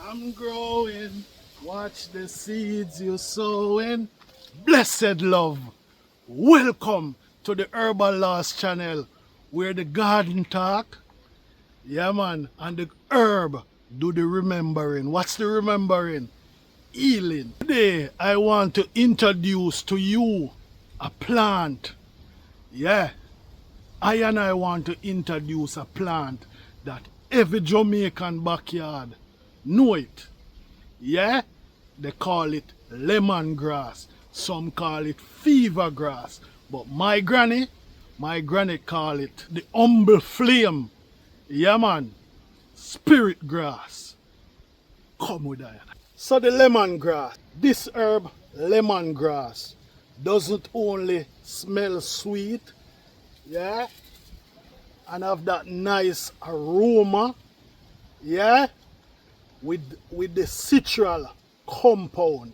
I'm growing, watch the seeds you're sowing. Blessed love, welcome to the Herbalawes channel where the garden talk, yeah man, and the herb do the remembering. What's the remembering? Healing. Today I want to introduce to you a plant. Yeah, I want to introduce a plant that every Jamaican backyard know it. Yeah, they call it lemongrass. Some call it fever grass. But my granny call it the humble flame. Yeah man, spirit grass. Come with that. So the lemongrass, this herb lemongrass doesn't only smell sweet, yeah, and have that nice aroma, yeah, with the citral compound,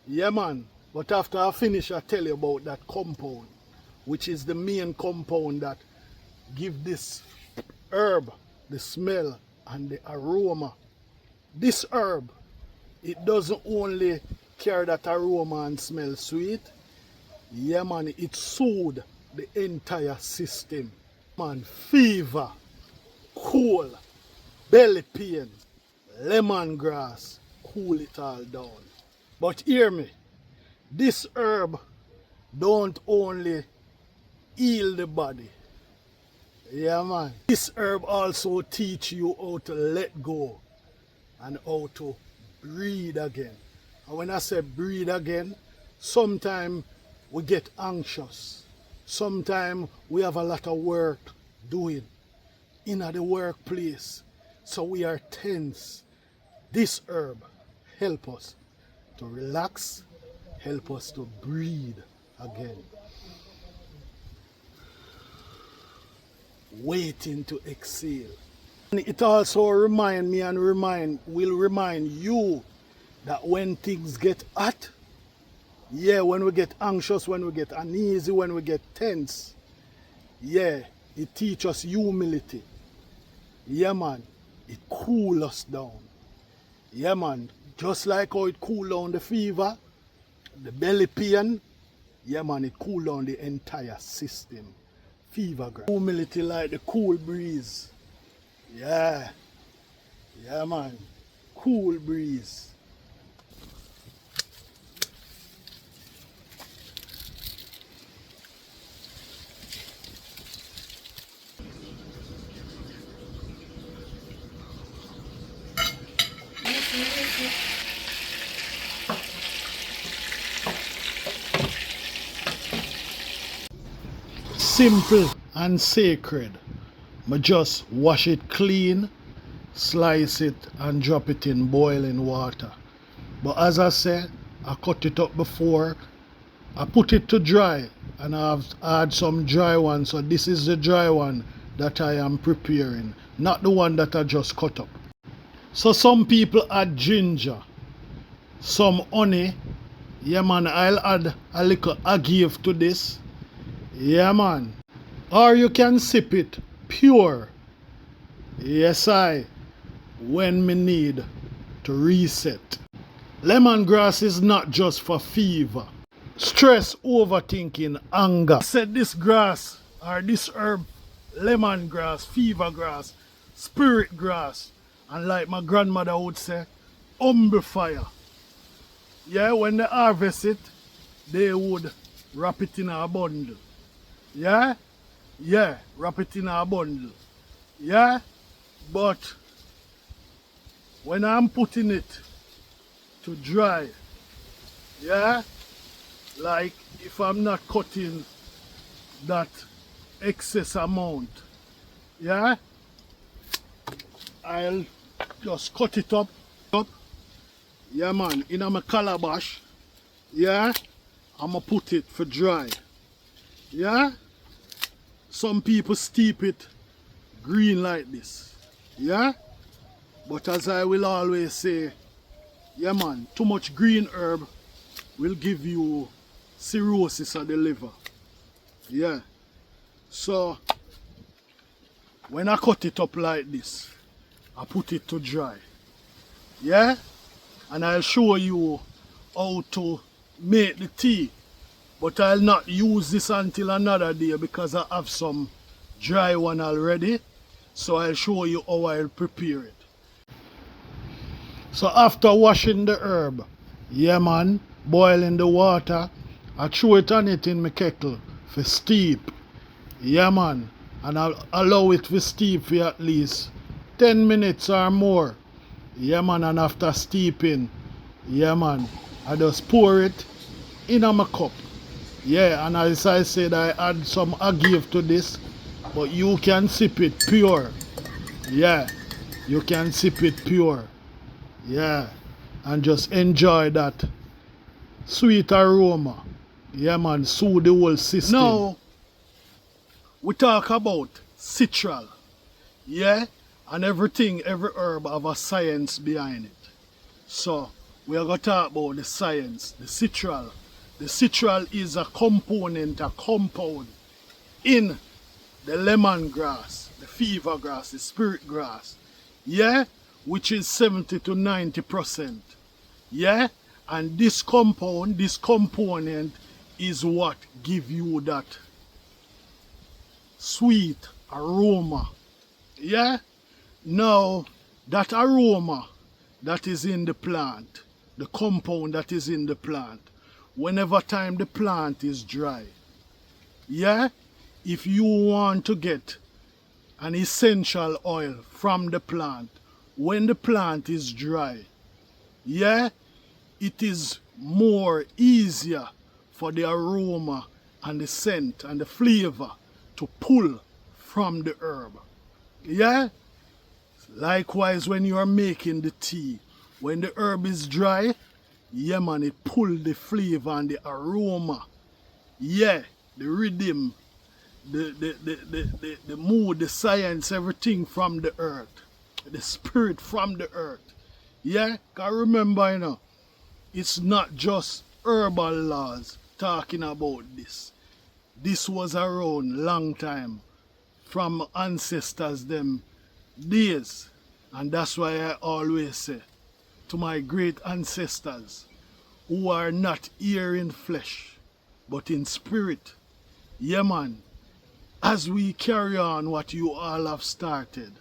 yeah man. But after I finish, I tell you about that compound, which is the main compound that give this herb the smell and the aroma. This herb, it doesn't only carry that aroma and smell sweet, yeah man, it soothes the entire system. Man, fever, cold, belly pain, lemongrass, cool it all down. But hear me, this herb don't only heal the body. Yeah man. This herb also teach you how to let go and how to breathe again. And when I say breathe again, sometimes we get anxious. Sometimes we have a lot of work doing in the workplace. So we are tense. This herb help us to relax, help us to breathe again. Waiting to exhale. And it also remind me and will remind you that when things get hot, yeah, when we get anxious, when we get uneasy, when we get tense, yeah, it teaches us humility. Yeah man, it cool us down. Yeah man, just like how it cool down the fever, the belly pain, yeah man, it cool down the entire system. Fever grass. Humility like the cool breeze. Yeah. Yeah man. Cool breeze. Simple and sacred. I just wash it clean, slice it and drop it in boiling water. But as I said, I cut it up before. I put it to dry and I've had some dry one. So this is the dry one that I am preparing, not the one that I just cut up. So some people add ginger, some honey. Yeah man, I'll add a little agave to this. Yeah man. Or you can sip it pure. Yes when me need to reset. Lemongrass is not just for fever, stress, overthinking, anger. I said this grass or this herb, lemongrass, fever grass, spirit grass, and like my grandmother would say, humble fire. Yeah, when they harvest it, they would wrap it in a bundle. Yeah? Yeah, wrap it in a bundle. Yeah? But when I'm putting it to dry, yeah, like if I'm not cutting that excess amount, yeah, I'll just cut it up, yeah man, in my calabash, yeah, I'ma put it for dry, yeah. Some people steep it green like this, yeah, but as I will always say, yeah man, too much green herb will give you cirrhosis of the liver, yeah. So when I cut it up like this, I put it to dry, Yeah? And I'll show you how to make the tea. But I'll not use this until another day because I have some dry one already. So I'll show you how I'll prepare it. So after washing the herb, yeah man, boiling the water, I throw it on it in my kettle for steep. Yeah man, and I'll allow it to steep for at least 10 minutes or more. Yeah man, and after steeping, yeah man, I just pour it in my cup. Yeah, and as I said, I add some agave to this, but you can sip it pure. Yeah, you can sip it pure. Yeah, and just enjoy that sweet aroma. Yeah man, soothe the whole system. Now, we talk about citral. Yeah, and everything, every herb have a science behind it. So, we are going to talk about the science, the citral. The citral is a component, a compound in the lemongrass, the fever grass, the spirit grass. Yeah, which is 70 to 90%. Yeah, and this compound, this component is what give you that sweet aroma. Yeah, now that aroma that is in the plant, the compound that is in the plant, whenever time the plant is dry, yeah, if you want to get an essential oil from the plant, when the plant is dry, yeah, it is more easier for the aroma and the scent and the flavor to pull from the herb. Yeah? Likewise, when you are making the tea, when the herb is dry, yeah man, it pull the flavor and the aroma. Yeah, the rhythm, the mood, the science, everything from the earth. The spirit from the earth. Yeah? Because remember, you know, it's not just Herbalawes talking about this. This was around long time from ancestors them days. And that's why I always say to my great ancestors who are not here in flesh but in spirit, yeah man, as we carry on what you all have started,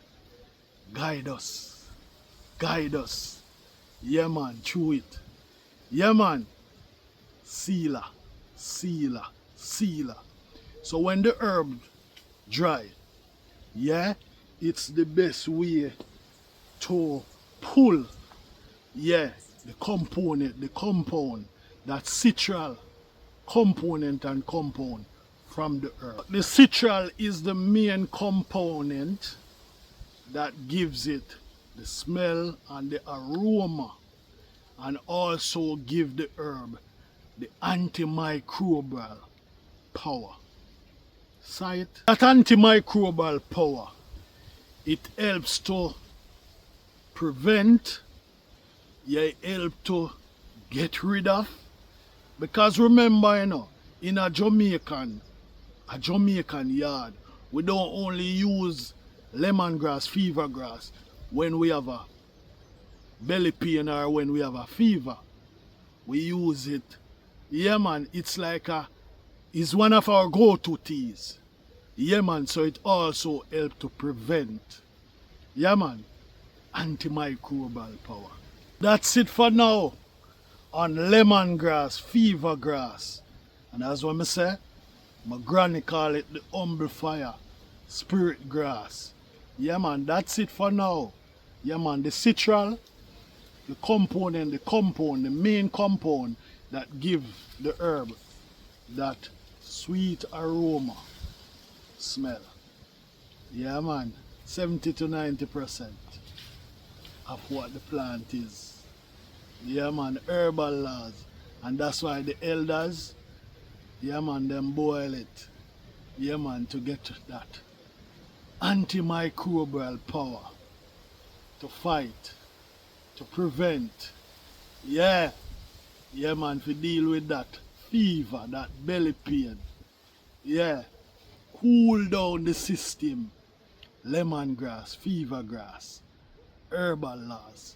guide us, yeah man, through it. Yeah man, sealer, sealer, sealer. So when the herb dry, yeah, it's the best way to pull, yeah, the compound, that citral component and compound from the herb. The citral is the main component that gives it the smell and the aroma, and also give the herb the antimicrobial power. See it? That antimicrobial power, it helps to prevent, yeah, it helps to get rid of. Because remember, you know, in a Jamaican yard, we don't only use lemongrass, fever grass when we have a belly pain or when we have a fever. We use it. Yeah man, it's like it's one of our go-to teas. Yeah man, so it also helps to prevent, yeah man, antimicrobial power. That's it for now on lemongrass, fever grass. And as what I say, my granny call it the humble fire, spirit grass. Yeah man, that's it for now. Yeah man, the citral, the component, the main compound that give the herb that sweet aroma smell. Yeah man, 70 to 90% of what the plant is. Yeah man, Herbalawes. And that's why the elders, yeah man, them boil it. Yeah man, to get that antimicrobial power to fight, to prevent, yeah, yeah man, to deal with that fever, that belly pain, yeah, cool down the system, lemongrass, fever grass, Herbalawes.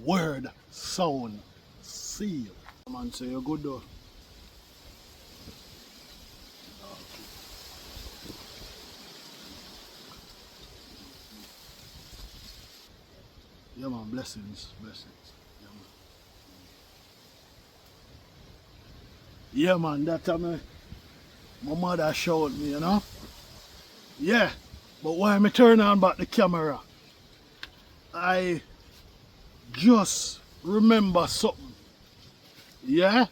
word, sound, seal. Man, say you're good though. Yeah man, blessings, blessings. Yeah man, that time my mother showed me, you know? Yeah, but when I turn on back the camera, I just remember something. Yeah?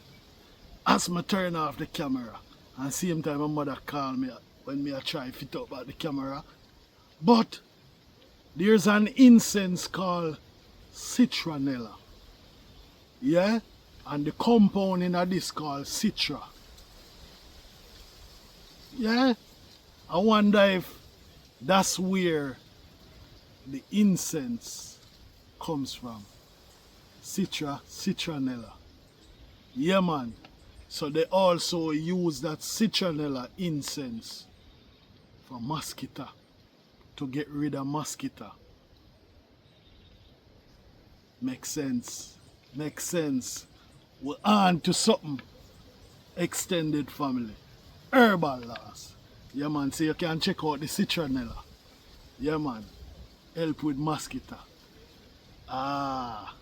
As I turn off the camera. And same time my mother called me when me I try to fit up back the camera. But there's an incense called citronella. Yeah? And the compound in this called citra. Yeah? I wonder if that's where the incense comes from. Citronella. Yeah man. So they also use that citronella incense for mosquito, to get rid of mosquito. Makes sense. Makes sense. We're on to something. Extended family. Herbalawes. Yeah man, so you can check out the citronella. Yeah man. Help with mosquito. Ah.